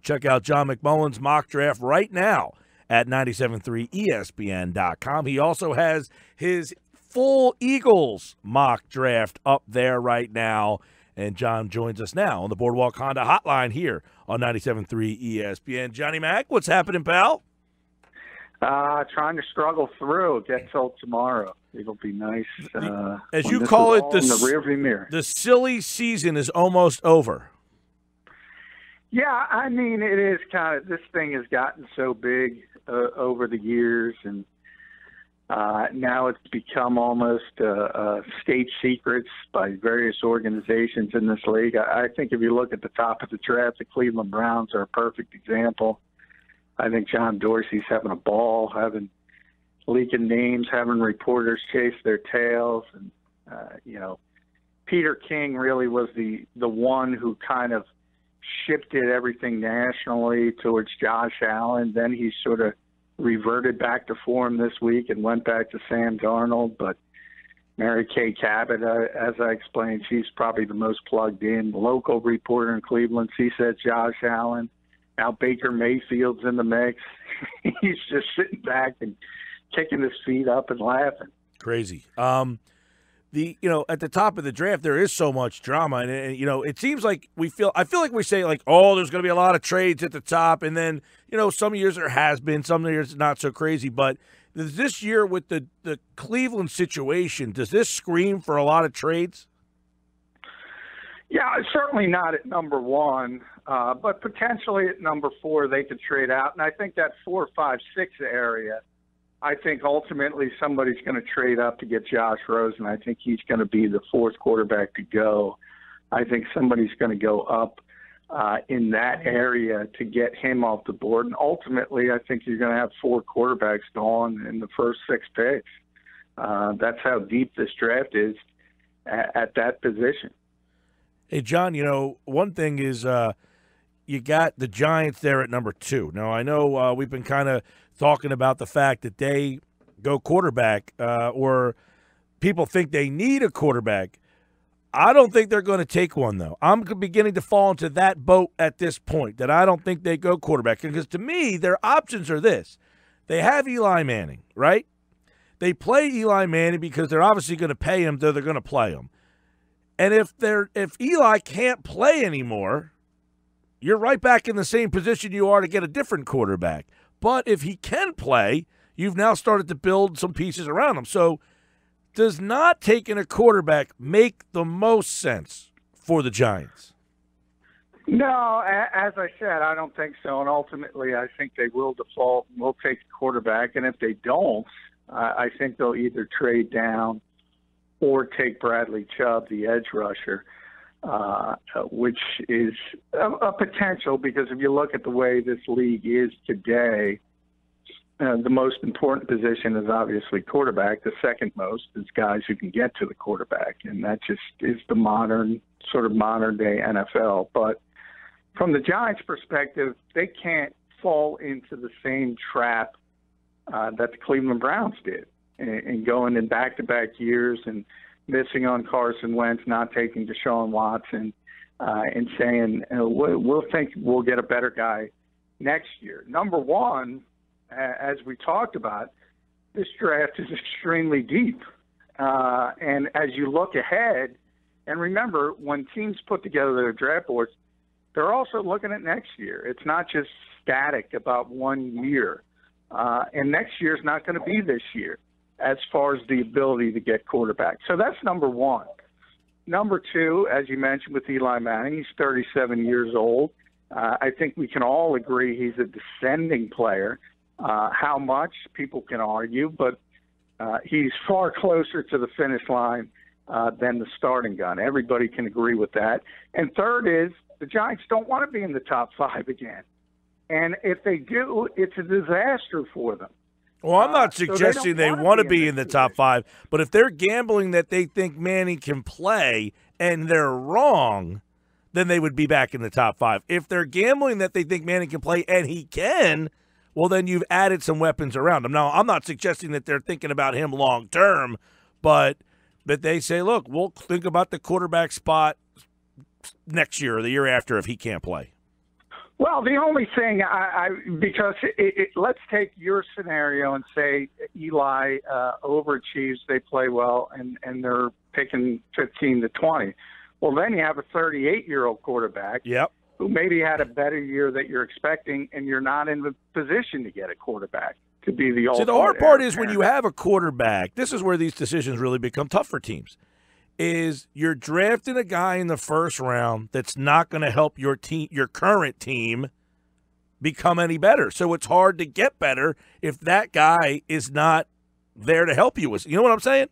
Check out John McMullen's mock draft right now at 973ESPN.com. He also has his full Eagles mock draft up there right now. And John joins us now on the Boardwalk Honda Hotline here on 97.3 ESPN. Johnny Mac, what's happening, pal? Trying to struggle through. Get till tomorrow. It'll be nice. As you call it, the rearview mirror. The silly season is almost over. Yeah, I mean, it is kind of, this thing has gotten so big over the years, and now it's become almost state secrets by various organizations in this league. I think if you look at the top of the draft, the Cleveland Browns are a perfect example. I think John Dorsey's having a ball, leaking names, having reporters chase their tails. And, Peter King really was the one who kind of shifted everything nationally towards Josh Allen. Then he sort of reverted back to form this week and went back to Sam Darnold. But Mary Kay Cabot, as I explained, she's probably the most plugged in local reporter in Cleveland. She said Josh Allen. Now Baker Mayfield's in the mix. He's just sitting back and kicking his feet up and laughing. Crazy. At the top of the draft, there is so much drama, and it seems like I feel like we say like, oh, there's going to be a lot of trades at the top, and then some years there has been, some years not so crazy. But this year with the Cleveland situation, does this scream for a lot of trades? Yeah, certainly not at number one, but potentially at number 4 they could trade out, and I think that 4, 5, 6 area. I think ultimately somebody's going to trade up to get Josh Rosen. I think he's going to be the 4th quarterback to go. I think somebody's going to go up in that area to get him off the board. And ultimately, I think you're going to have 4 quarterbacks gone in the first 6 picks. That's how deep this draft is at that position. Hey, John, one thing is you got the Giants there at number 2. Now, I know we've been kind of talking about the fact that they go quarterback or people think they need a quarterback. I don't think they're going to take one, though. I'm beginning to fall into that boat at this point, that I don't think they go quarterback. Because to me, their options are this. They have Eli Manning, right? They play Eli Manning because they're obviously going to pay him, though they're going to play him. And if Eli can't play anymore, you're right back in the same position you are to get a different quarterback. But if he can play, you've now started to build some pieces around him. So does not taking a quarterback make the most sense for the Giants? No, as I said, I don't think so. And ultimately, I think they will default and will take a quarterback. And if they don't, I think they'll either trade down or take Bradley Chubb, the edge rusher, which is a potential, because if you look at the way this league is today, the most important position is obviously quarterback. The second most is guys who can get to the quarterback, and that just is the modern day NFL. But from the Giants' perspective, they can't fall into the same trap that the Cleveland Browns did, and going in back-to-back years and missing on Carson Wentz, not taking Deshaun Watson, and saying, we'll think we'll get a better guy next year. Number one, as we talked about, this draft is extremely deep. And as you look ahead, and remember, when teams put together their draft boards, they're also looking at next year. It's not just static about 1 year. And next year is not going to be this year as far as the ability to get quarterback. So that's number one. Number 2, as you mentioned with Eli Manning, he's 37 years old. I think we can all agree he's a descending player. How much, people can argue, but he's far closer to the finish line than the starting gun. Everybody can agree with that. And third is, the Giants don't want to be in the top 5 again. And if they do, it's a disaster for them. Well, I'm not suggesting they want to be in the top 5, but if they're gambling that they think Manning can play and they're wrong, then they would be back in the top 5. If they're gambling that they think Manning can play and he can, well, then you've added some weapons around him. Now, I'm not suggesting that they're thinking about him long term, but they say, look, we'll think about the quarterback spot next year or the year after if he can't play. Well, the only thing because let's take your scenario and say Eli overachieves, they play well, and they're picking 15 to 20. Well, then you have a 38-year-old quarterback who maybe had a better year that you're expecting, and you're not in the position to get a quarterback to be the ultimate. See, the hard part is when you have a quarterback, this is where these decisions really become tough for teams, is you're drafting a guy in the first round that's not going to help your team, your current team, become any better. So it's hard to get better if that guy is not there to help you. You know what I'm saying?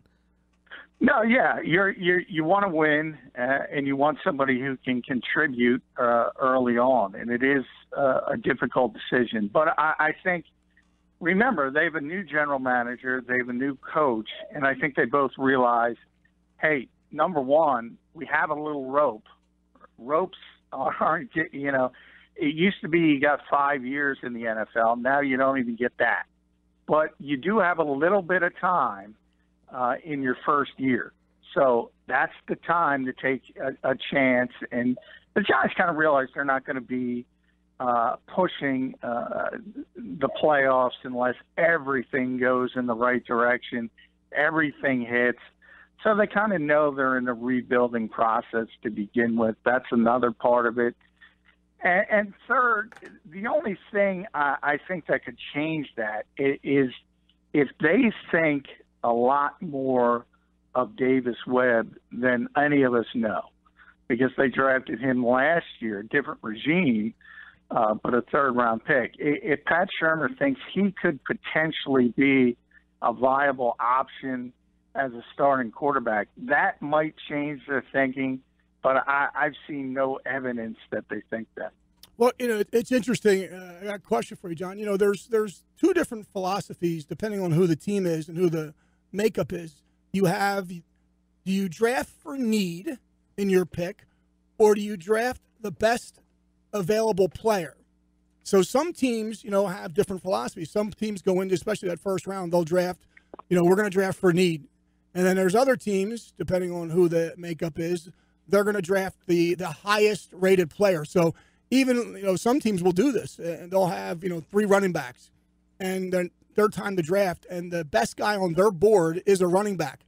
No, yeah, you want to win, and you want somebody who can contribute early on, and it is a difficult decision. But I think, remember, they have a new general manager, they have a new coach, and I think they both realize, hey, number one, we have a little rope. Ropes aren't, it used to be you got 5 years in the NFL. Now you don't even get that. But you do have a little bit of time in your first year. So that's the time to take a chance. And the Giants kind of realize they're not going to be pushing the playoffs unless everything goes in the right direction, everything hits. So they kind of know they're in the rebuilding process to begin with. That's another part of it. And third, the only thing I think that could change that is if they think a lot more of Davis Webb than any of us know, because they drafted him last year, a different regime, but a third-round pick. If Pat Shurmur thinks he could potentially be a viable option as a starting quarterback, that might change their thinking, but I've seen no evidence that they think that. Well, it's interesting. I got a question for you, John. There's two different philosophies depending on who the team is and who the makeup is. Do you draft for need in your pick, or do you draft the best available player? So some teams, have different philosophies. Some teams go into, especially that first round, they'll draft, we're going to draft for need. And then there's other teams, depending on who the makeup is, they're going to draft the highest rated player. So even, some teams will do this, and they'll have, 3 running backs, and then their time to draft, and the best guy on their board is a running back.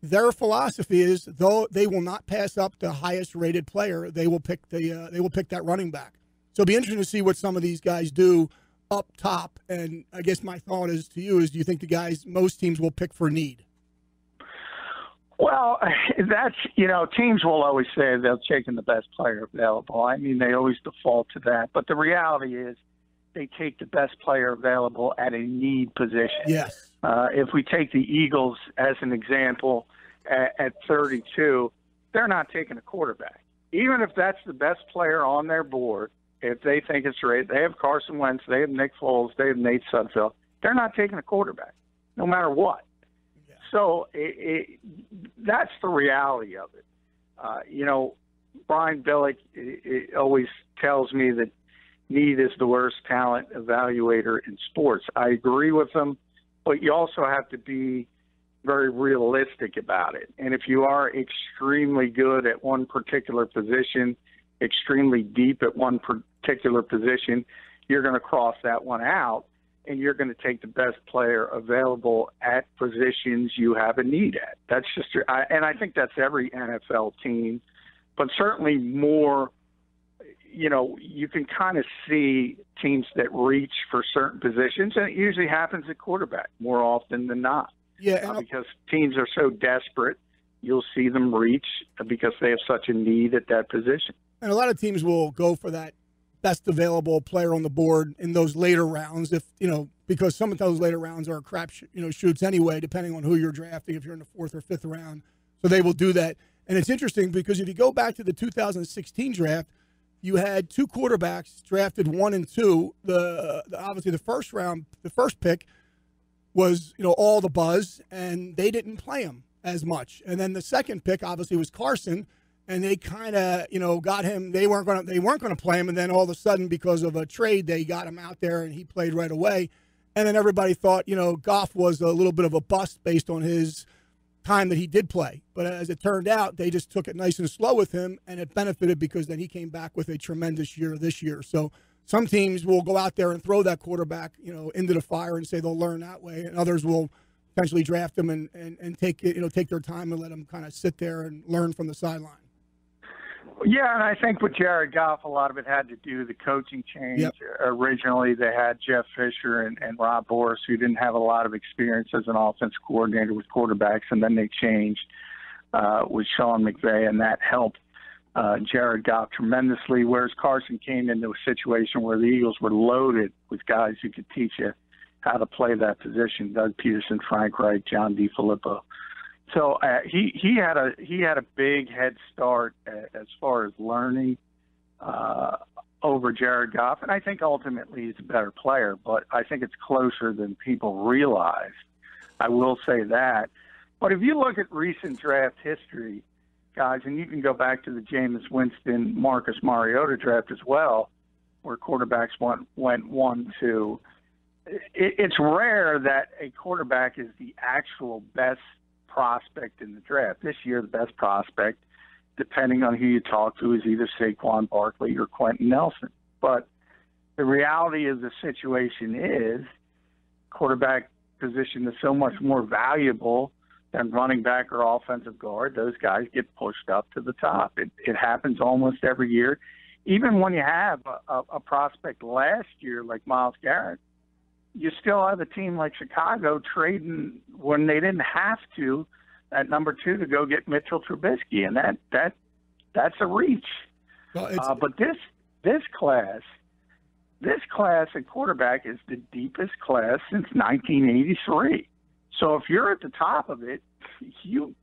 Their philosophy is, though, they will not pass up the highest rated player. They will pick that running back. So it'll be interesting to see what some of these guys do up top. And I guess my thought is to you is, do you think most teams will pick for need? Well, that's, teams will always say they're taking the best player available. I mean, they always default to that. But the reality is they take the best player available at a need position. Yes. If we take the Eagles as an example, at 32, they're not taking a quarterback. Even if that's the best player on their board, if they think it's right, they have Carson Wentz, they have Nick Foles, they have Nate Sudfeld. They're not taking a quarterback, no matter what. So that's the reality of it. Brian Billick always tells me that need is the worst talent evaluator in sports. I agree with him, but you also have to be very realistic about it. And if you are extremely good at one particular position, extremely deep at one particular position, you're going to cross that one out, and you're going to take the best player available at positions you have a need at. That's just, and I think that's every NFL team, but certainly more, you can kind of see teams that reach for certain positions, and it usually happens at quarterback more often than not. Yeah, because teams are so desperate, you'll see them reach because they have such a need at that position. And a lot of teams will go for that best available player on the board in those later rounds, because some of those later rounds are crap shoots anyway, depending on who you're drafting, if you're in the 4th or 5th round. So they will do that. And it's interesting because if you go back to the 2016 draft, you had 2 quarterbacks drafted 1 and 2. Obviously the first pick was, all the buzz, and they didn't play him as much. And then the second pick obviously was Carson, and they kind of, got him. They weren't going to play him, and then all of a sudden, because of a trade, they got him out there, and he played right away. And then everybody thought, Goff was a little bit of a bust based on his time that he did play. But as it turned out, they just took it nice and slow with him, and it benefited because then he came back with a tremendous year this year. So some teams will go out there and throw that quarterback, into the fire and say they'll learn that way, and others will potentially draft him and take it, take their time and let him kind of sit there and learn from the sideline. Yeah, and I think with Jared Goff, a lot of it had to do with the coaching change. Yep. Originally, they had Jeff Fisher and Rob Boris, who didn't have a lot of experience as an offense coordinator with quarterbacks, and then they changed with Sean McVay, and that helped Jared Goff tremendously, whereas Carson came into a situation where the Eagles were loaded with guys who could teach you how to play that position: Doug Peterson, Frank Reich, John DeFilippo. So he had a big head start as far as learning over Jared Goff, and I think ultimately he's a better player. But I think it's closer than people realize. I will say that. But if you look at recent draft history, guys, and you can go back to the Jameis Winston, Marcus Mariota draft as well, where quarterbacks went 1-2. It's rare that a quarterback is the actual best prospect in the draft. This year, the best prospect, depending on who you talk to, is either Saquon Barkley or Quentin Nelson. But the reality of the situation is quarterback position is so much more valuable than running back or offensive guard. Those guys get pushed up to the top. It happens almost every year. Even when you have a prospect last year like Myles Garrett, you still have a team like Chicago trading when they didn't have to at number 2 to go get Mitchell Trubisky, and that's a reach. Well, but this class at quarterback is the deepest class since 1983. So if you're at the top of it, you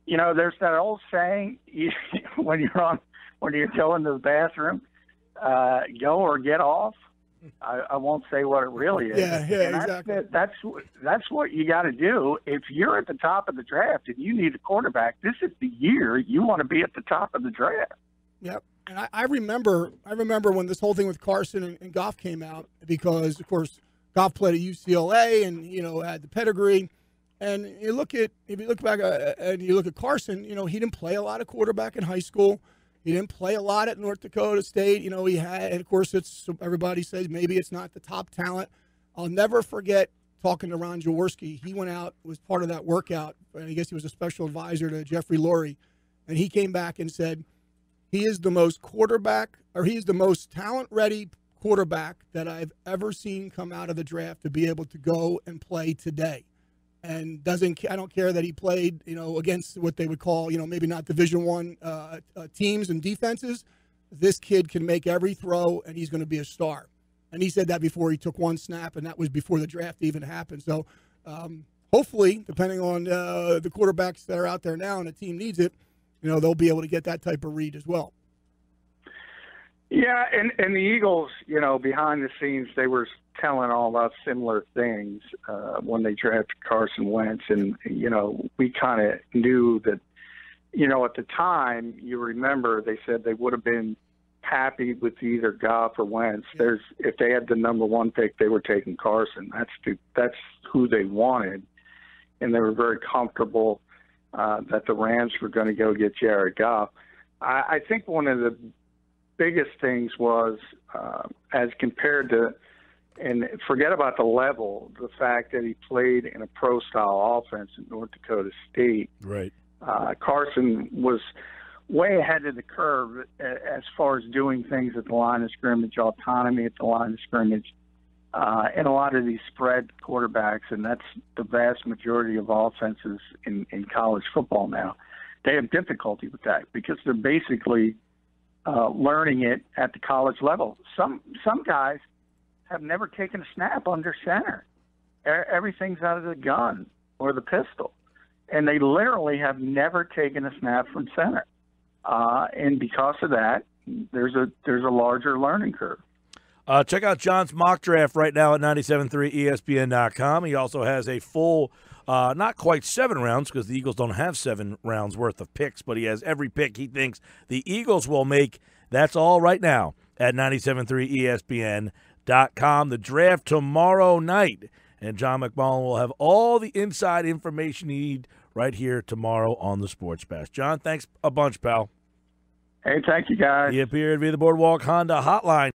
there's that old saying when you're going to the bathroom, go or get off. I won't say what it really is. Yeah, exactly. That's what you got to do. If you're at the top of the draft and you need a quarterback, this is the year you want to be at the top of the draft. Yep. And I remember when this whole thing with Carson and Goff came out, because of course Goff played at UCLA and had the pedigree. And if you look back and you look at Carson, he didn't play a lot of quarterback in high school. He didn't play a lot at North Dakota State. He had, and of course, everybody says maybe it's not the top talent. I'll never forget talking to Ron Jaworski. He went out, was part of that workout, and I guess he was a special advisor to Jeffrey Lurie. And he came back and said he is the most talent-ready quarterback that I've ever seen come out of the draft to be able to go and play today. And I don't care that he played, against what they would call, maybe not Division I teams and defenses. This kid can make every throw, and he's going to be a star. And he said that before he took one snap, and that was before the draft even happened. So hopefully, depending on the quarterbacks that are out there now and the team needs it, they'll be able to get that type of read as well. Yeah, and the Eagles, behind the scenes, they were telling all us similar things when they drafted Carson Wentz. And, we kind of knew that, at the time, you remember they said they would have been happy with either Goff or Wentz. If they had the number 1 pick, they were taking Carson. That's who they wanted. And they were very comfortable that the Rams were going to go get Jared Goff. I think one of the biggest things was as compared to, and forget about the level, the fact that he played in a pro-style offense at North Dakota State. Right. Carson was way ahead of the curve as far as doing things at the line of scrimmage, autonomy at the line of scrimmage, and a lot of these spread quarterbacks, and that's the vast majority of offenses in college football now. They have difficulty with that because they're basically learning it at the college level. Some guys have never taken a snap under center. Everything's out of the gun or the pistol. And they literally have never taken a snap from center. And because of that, there's a larger learning curve. Check out John's mock draft right now at 97.3ESPN.com. He also has a full, not quite 7 rounds because the Eagles don't have 7 rounds worth of picks, but he has every pick he thinks the Eagles will make. That's all right now at 97.3ESPN.com. The draft tomorrow night, and John McMullen will have all the inside information you need right here tomorrow on the Sports Bash. John, thanks a bunch, pal. Hey, thank you, guys. He appeared via the Boardwalk Honda hotline.